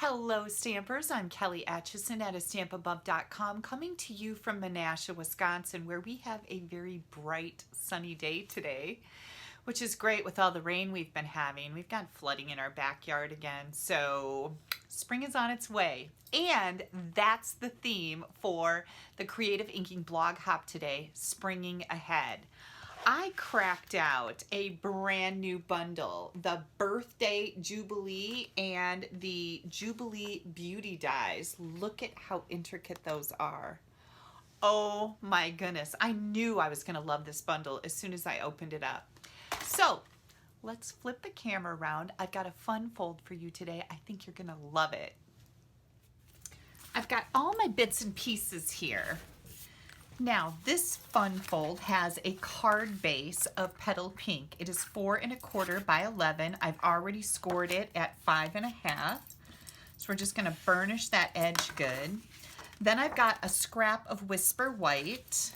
Hello Stampers, I'm Kelly Acheson at stampabove.com, coming to you from Menasha, Wisconsin, where we have a very bright sunny day today, which is great with all the rain we've been having. We've got flooding in our backyard again, so spring is on its way. And that's the theme for the Creative Inking blog hop today, Springing Ahead. I cracked out a brand new bundle, the Birthday Jubilee and the Jubilee Beauty Dies. Look at how intricate those are. Oh my goodness. I knew I was going to love this bundle as soon as I opened it up. So let's flip the camera around. I've got a fun fold for you today. I think you're going to love it. I've got all my bits and pieces here. Now, this fun fold has a card base of Petal Pink. It is 4 1/4 by 11. I've already scored it at 5 1/2. So we're just going to burnish that edge good. Then I've got a scrap of Whisper White.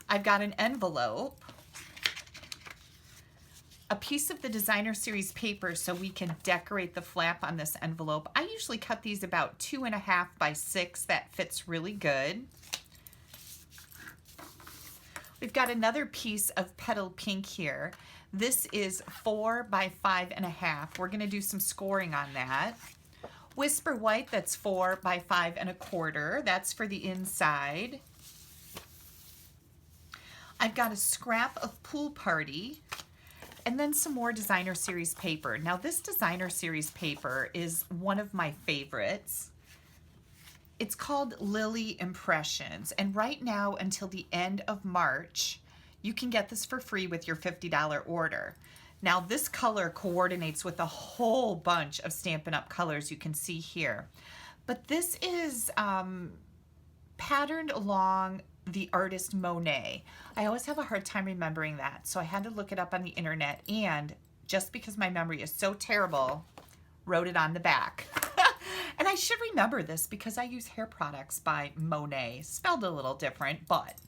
I've got an envelope. A piece of the Designer Series paper so we can decorate the flap on this envelope. I usually cut these about 2 1/2 by 6. That fits really good. We've got another piece of Petal Pink here. This is 4 by 5 1/2. We're going to do some scoring on that. Whisper White, that's 4 by 5 1/4. That's for the inside. I've got a scrap of Pool Party. And then some more Designer Series paper. Now this Designer Series paper is one of my favorites. It's called Lily Impressions, and right now until the end of March, you can get this for free with your $50 order. Now this color coordinates with a whole bunch of Stampin' Up! Colors you can see here. But this is patterned along the artist Monet. I always have a hard time remembering that, so I had to look it up on the internet, and just because my memory is so terrible, wrote it on the back. And I should remember this because I use hair products by Monet, spelled a little different, but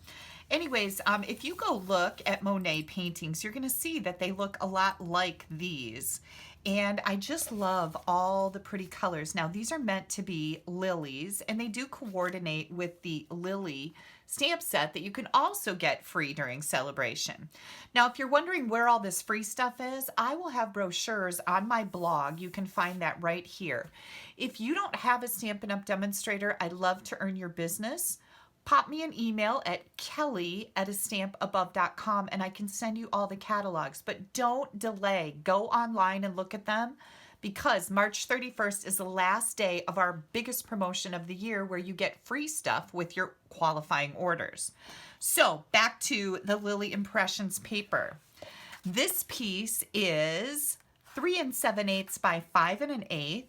anyways, if you go look at Monet paintings, you're gonna see that they look a lot like these. And I just love all the pretty colors. Now these are meant to be lilies, and they do coordinate with the Lily stamp set that you can also get free during celebration. Now if you're wondering where all this free stuff is, I will have brochures on my blog. You can find that right here. If you don't have a Stampin' Up! Demonstrator, I'd love to earn your business. Pop me an email at kelly@stampabove.com and I can send you all the catalogs. But don't delay. Go online and look at them, because March 31st is the last day of our biggest promotion of the year, where you get free stuff with your qualifying orders. So back to the Lily Impressions paper. This piece is 3 7/8 by 5 1/8.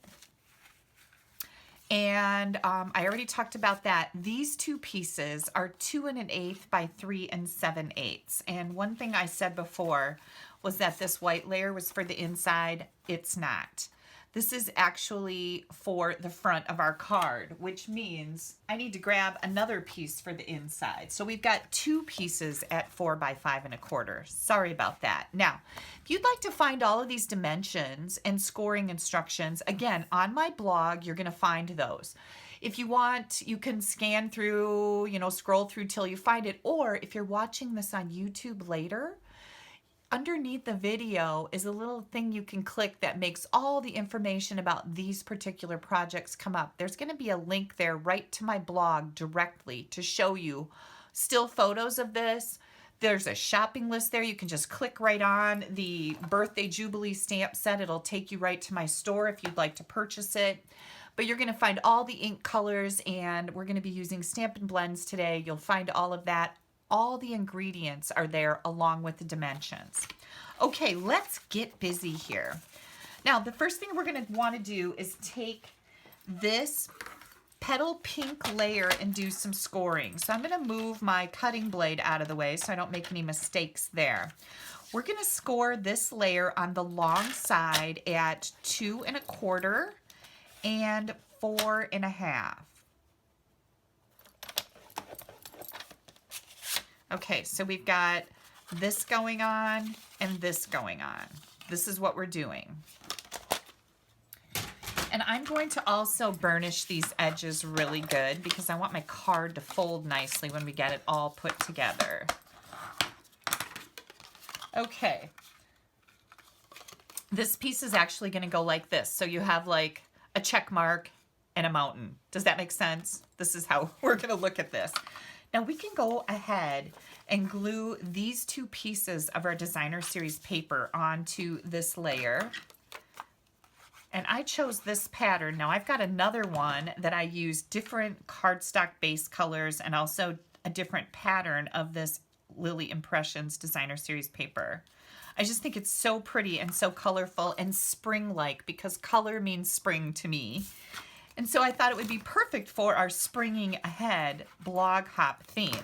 And I already talked about that. These two pieces are 2 1/8 by 3 7/8. And one thing I said before was that this white layer was for the inside. It's not. This is actually for the front of our card, which means I need to grab another piece for the inside. So we've got two pieces at 4 by 5 1/4. Sorry about that. Now, if you'd like to find all of these dimensions and scoring instructions, again, on my blog, you're going to find those. If you want, you can scan through, scroll through till you find it. Or if you're watching this on YouTube later, underneath the video is a little thing you can click that makes all the information about these particular projects come up. There's going to be a link there right to my blog directly to show you still photos of this. There's a shopping list there. You can just click right on the Birthday Jubilee stamp set. It'll take you right to my store if you'd like to purchase it. But you're going to find all the ink colors, and we're going to be using Stampin' Blends today. You'll find all of that. All the ingredients are there along with the dimensions. Okay, let's get busy here. Now, the first thing we're going to want to do is take this Petal Pink layer and do some scoring. So I'm going to move my cutting blade out of the way so I don't make any mistakes there. We're going to score this layer on the long side at 2 1/4 and 4 1/2. Okay, so we've got this going on and this going on. This is what we're doing. And I'm going to also burnish these edges really good because I want my card to fold nicely when we get it all put together. Okay. This piece is actually going to go like this. So you have like a check mark and a mountain. Does that make sense? This is how we're going to look at this. Now we can go ahead and glue these two pieces of our designer series paper onto this layer. And I chose this pattern. Now I've got another one that I use different cardstock base colors and also a different pattern of this Lily Impressions designer series paper. I just think it's so pretty and so colorful and spring-like because color means spring to me. And so I thought it would be perfect for our springing ahead blog hop theme.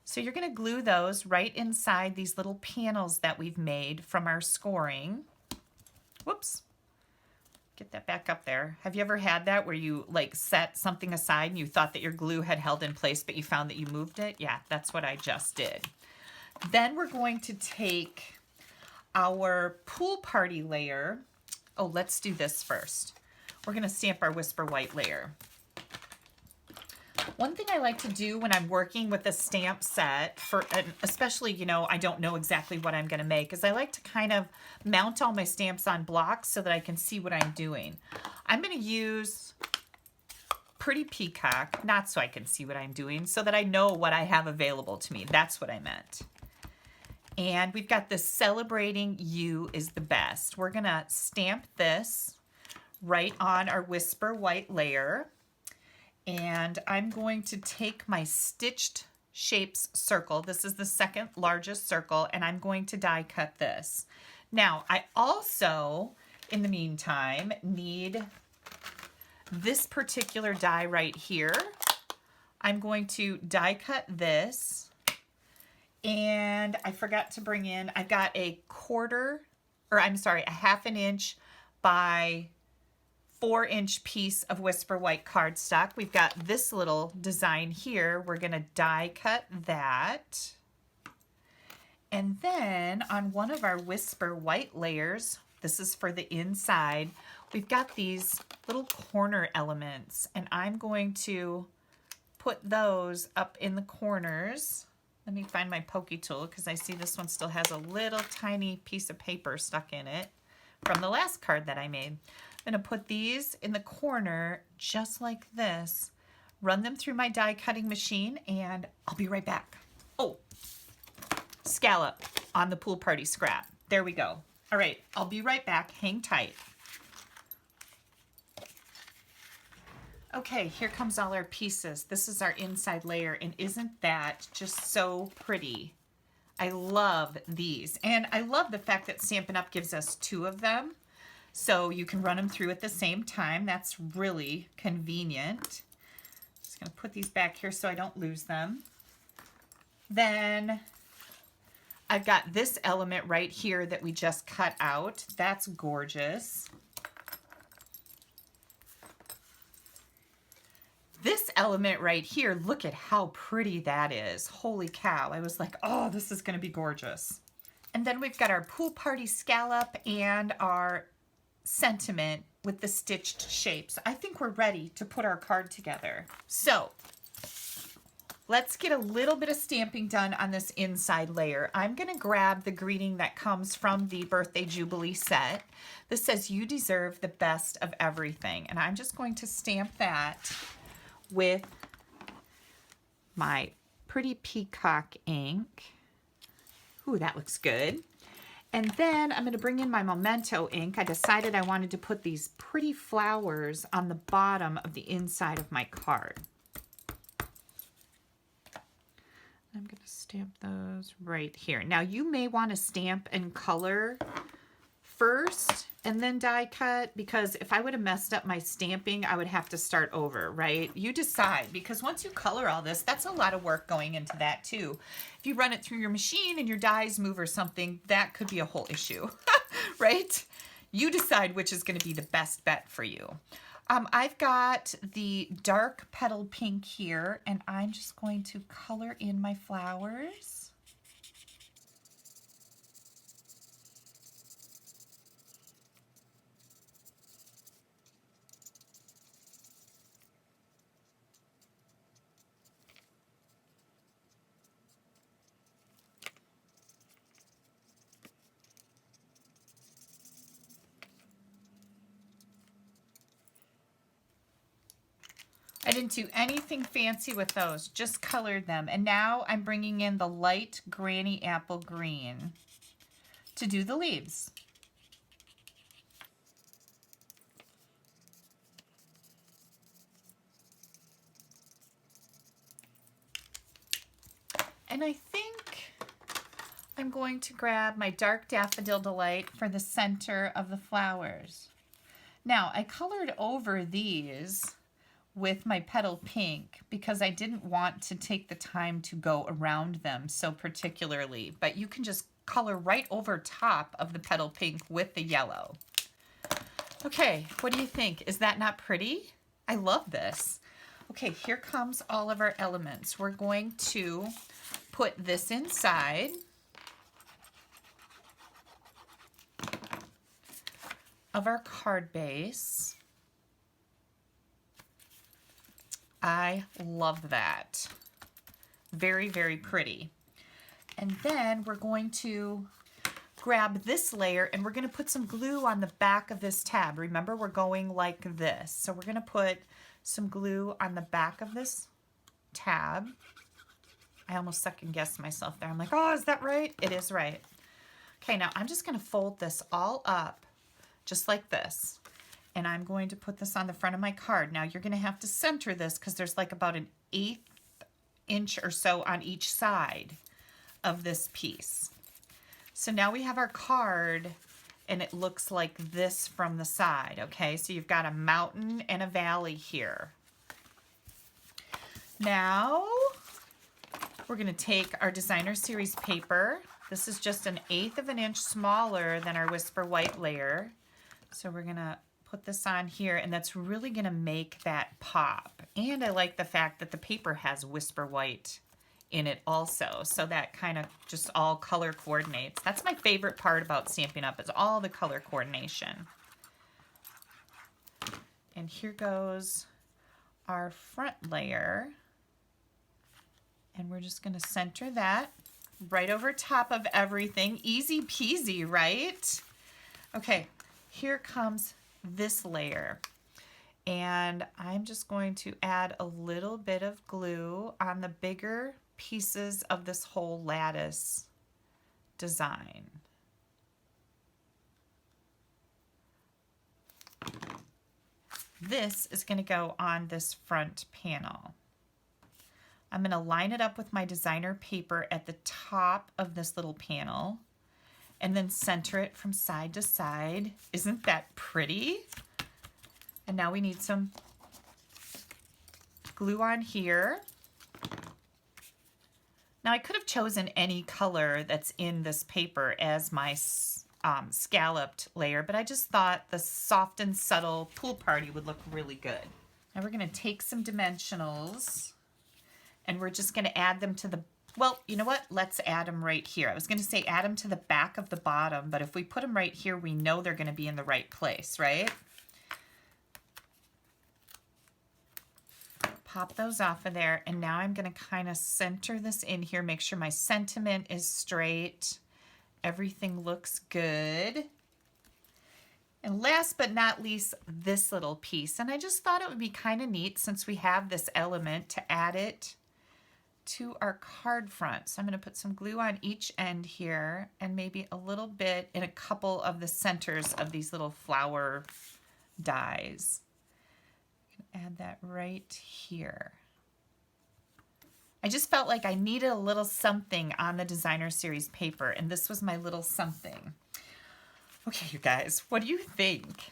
So you're going to glue those right inside these little panels that we've made from our scoring. Whoops. Get that back up there. Have you ever had that where you like set something aside and you thought that your glue had held in place, but you found that you moved it? Yeah, that's what I just did. Then we're going to take our pool party layer. Oh, let's do this first. We're going to stamp our Whisper White layer. One thing I like to do when I'm working with a stamp set, especially, you know, I don't know exactly what I'm going to make, is I like to kind of mount all my stamps on blocks so that I can see what I'm doing. I'm going to use Pretty Peacock, not so I can see what I'm doing, so that I know what I have available to me. That's what I meant. And we've got this Celebrating You is the Best. We're going to stamp this right on our Whisper White layer. And I'm going to take my Stitched Shapes circle. This is the second largest circle, and I'm going to die cut this. Now, I also, in the meantime, need this particular die right here. I'm going to die cut this. And I forgot to bring in, I've got a a half an inch by 4-inch piece of Whisper White cardstock. We've got this little design here. We're going to die cut that. And then on one of our Whisper White layers, this is for the inside, we've got these little corner elements, and I'm going to put those up in the corners. Let me find my pokey tool because I see this one still has a little tiny piece of paper stuck in it from the last card that I made. I'm going to put these in the corner just like this, run them through my die cutting machine, and I'll be right back. Oh, scallop on the pool party scrap. There we go. All right, I'll be right back. Hang tight. Okay, here comes all our pieces. This is our inside layer, and isn't that just so pretty? I love these, and I love the fact that Stampin' Up! Gives us 2 of them. So you can run them through at the same time. That's really convenient. Just going to put these back here so I don't lose them. Then I've got this element right here that we just cut out. That's gorgeous. This element right here, look at how pretty that is. Holy cow. I was like, oh, this is going to be gorgeous. And then we've got our pool party scallop and our sentiment with the stitched shapes. I think we're ready to put our card together. So let's get a little bit of stamping done on this inside layer. I'm going to grab the greeting that comes from the Birthday Jubilee set. This says, "You deserve the best of everything." And I'm just going to stamp that with my Pretty Peacock ink. Ooh, that looks good. And then I'm going to bring in my Memento ink. I decided I wanted to put these pretty flowers on the bottom of the inside of my card. I'm going to stamp those right here. Now you may want to stamp and color first and then die cut, because if I would have messed up my stamping, I would have to start over, right? You decide, because once you color all this, that's a lot of work going into that too. If you run it through your machine and your dies move or something, that could be a whole issue, right? You decide which is going to be the best bet for you. I've got the dark petal pink here, and I'm just going to color in my flowers. I didn't do anything fancy with those, just colored them. And now I'm bringing in the light Granny Apple Green to do the leaves. And I think I'm going to grab my dark Daffodil Delight for the center of the flowers. Now, I colored over these with my Petal Pink because I didn't want to take the time to go around them so particularly, but you can just color right over top of the Petal Pink with the yellow. Okay, what do you think? Is that not pretty? I love this. Okay, here comes all of our elements. We're going to put this inside. Of our card base. I love that. Very, very pretty. And then we're going to grab this layer and we're going to put some glue on the back of this tab. Remember, we're going like this. So we're going to put some glue on the back of this tab. I almost second guessed myself there. I'm like, oh, is that right? It is right. Okay, now I'm just going to fold this all up just like this. And I'm going to put this on the front of my card. Now you're going to have to center this because there's like about an 1/8 inch or so on each side of this piece. So now we have our card and it looks like this from the side, okay? So you've got a mountain and a valley here. Now we're going to take our Designer Series paper. This is just an 1/8 of an inch smaller than our Whisper White layer. So we're going to put this on here, and that's really going to make that pop. And I like the fact that the paper has Whisper White in it also, so that kind of just all color coordinates. That's my favorite part about Stampin' Up! Is all the color coordination. And here goes our front layer. And we're just going to center that right over top of everything. Easy peasy, right? Okay. Here comes this layer, and I'm just going to add a little bit of glue on the bigger pieces of this whole lattice design. This is going to go on this front panel. I'm going to line it up with my designer paper at the top of this little panel, and then center it from side to side. Isn't that pretty? And now we need some glue on here. Now I could have chosen any color that's in this paper as my scalloped layer, but I just thought the soft and subtle pool party would look really good. Now we're going to take some dimensionals and we're just going to add them to the, well, you know what? Let's add them right here. I was going to say add them to the back of the bottom, but if we put them right here, we know they're going to be in the right place, right? Pop those off of there, and now I'm going to kind of center this in here, make sure my sentiment is straight. Everything looks good. And last but not least, this little piece. And I just thought it would be kind of neat since we have this element to add it to our card front. So I'm going to put some glue on each end here and maybe a little bit in a couple of the centers of these little flower dies. Add that right here. I just felt like I needed a little something on the Designer Series paper, and this was my little something. Okay, you guys, what do you think?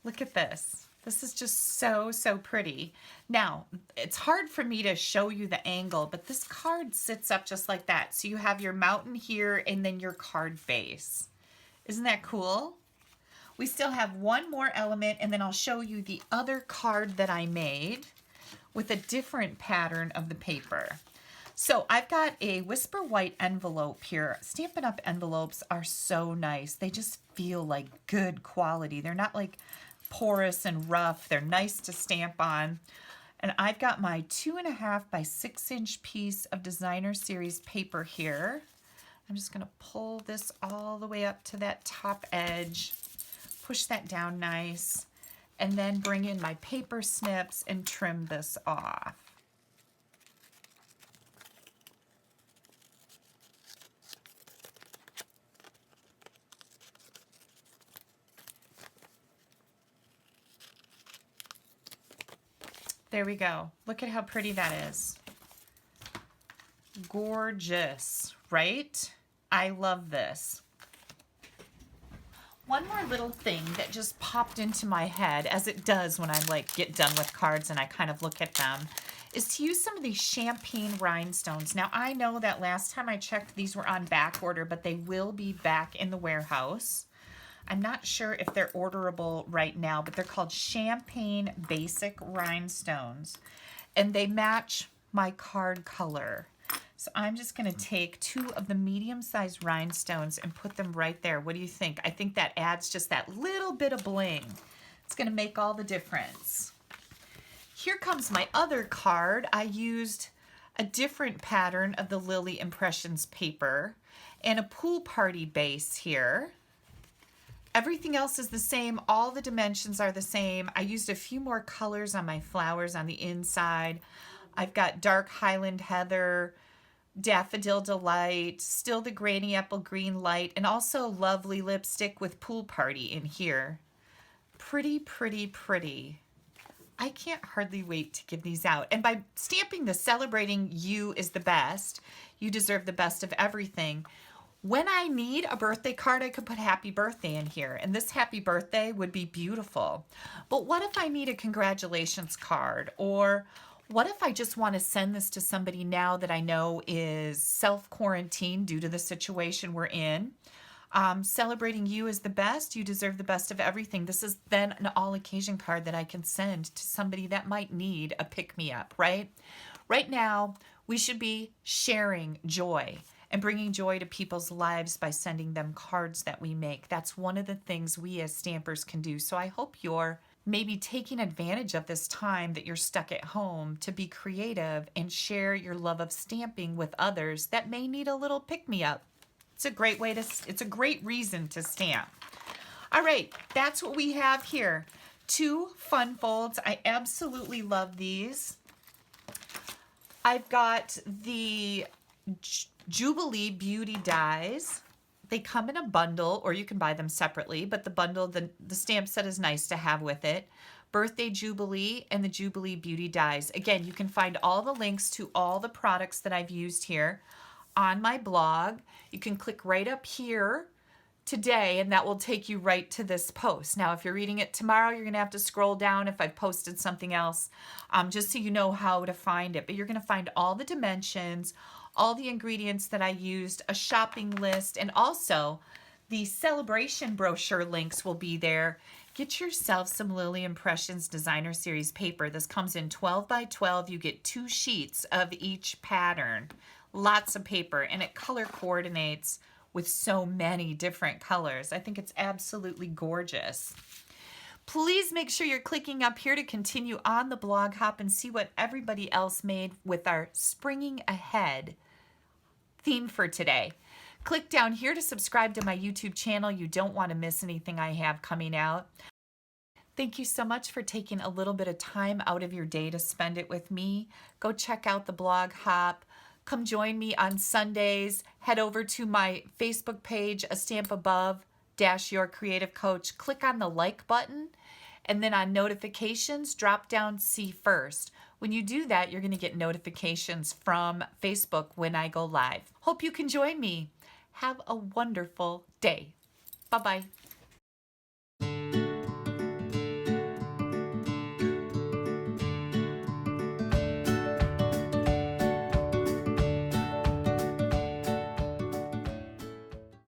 Look at this. This is just so, so pretty. Now, it's hard for me to show you the angle, but this card sits up just like that. So you have your mountain here and then your card base. Isn't that cool? We still have one more element, and then I'll show you the other card that I made with a different pattern of the paper. So I've got a Whisper White envelope here. Stampin' Up! Envelopes are so nice. They just feel like good quality. They're not like porous and rough. They're nice to stamp on. And I've got my 2.5 by 6 inch piece of Designer Series paper here. I'm just going to pull this all the way up to that top edge, push that down nice, and then bring in my paper snips and trim this off. There we go. Look at how pretty that is. Gorgeous, right? I love this. One more little thing that just popped into my head, as it does when I like get done with cards and I kind of look at them, is to use some of these champagne rhinestones. Now I know that last time I checked these were on back order, but they will be back in the warehouse. I'm not sure if they're orderable right now, but they're called Champagne Basic Rhinestones, and they match my card color. So I'm just going to take 2 of the medium-sized rhinestones and put them right there. What do you think? I think that adds just that little bit of bling. It's going to make all the difference. Here comes my other card. I used a different pattern of the Lily Impressions paper and a pool party base here. Everything else is the same. All the dimensions are the same. I used a few more colors on my flowers on the inside. I've got dark Highland Heather, Daffodil Delight, still the Granny Apple Green Light, and also lovely lipstick with Pool Party in here. Pretty, pretty, pretty. I can't hardly wait to give these out. And by stamping the Celebrating You is the best, you deserve the best of everything. When I need a birthday card, I could put happy birthday in here, and this happy birthday would be beautiful. But what if I need a congratulations card? Or what if I just want to send this to somebody now that I know is self-quarantined due to the situation we're in? Celebrating You is the best. You deserve the best of everything. This is then an all-occasion card that I can send to somebody that might need a pick-me-up, right? Right now, we should be sharing joy and bringing joy to people's lives by sending them cards that we make. That's one of the things we as stampers can do. So I hope you're maybe taking advantage of this time that you're stuck at home to be creative and share your love of stamping with others that may need a little pick-me-up. It's a great way to, it's a great reason to stamp. All right, that's what we have here. 2 fun folds. I absolutely love these. I've got the Jubilee Beauty Dies. They come in a bundle, or you can buy them separately, but the bundle, the stamp set is nice to have with it. Birthday Jubilee and the Jubilee Beauty Dies. Again, you can find all the links to all the products that I've used here on my blog. You can click right up here today, and that will take you right to this post. Now, if you're reading it tomorrow, you're going to have to scroll down if I've posted something else, just so you know how to find it. But you're going to find all the dimensions, all the ingredients that I used, a shopping list, and also the celebration brochure links will be there. Get yourself some Lily Impressions Designer Series paper. This comes in 12 by 12. You get 2 sheets of each pattern. Lots of paper, and it color coordinates with so many different colors. I think it's absolutely gorgeous. Please make sure you're clicking up here to continue on the blog hop and see what everybody else made with our Springing Ahead theme for today. Click down here to subscribe to my YouTube channel. You don't want to miss anything I have coming out. Thank you so much for taking a little bit of time out of your day to spend it with me. Go check out the blog hop. Come join me on Sundays. Head over to my Facebook page, A Stamp Above - Your Creative Coach. Click on the like button, and then on notifications, drop down See First. When you do that, you're going to get notifications from Facebook when I go live. Hope you can join me. Have a wonderful day. Bye-bye.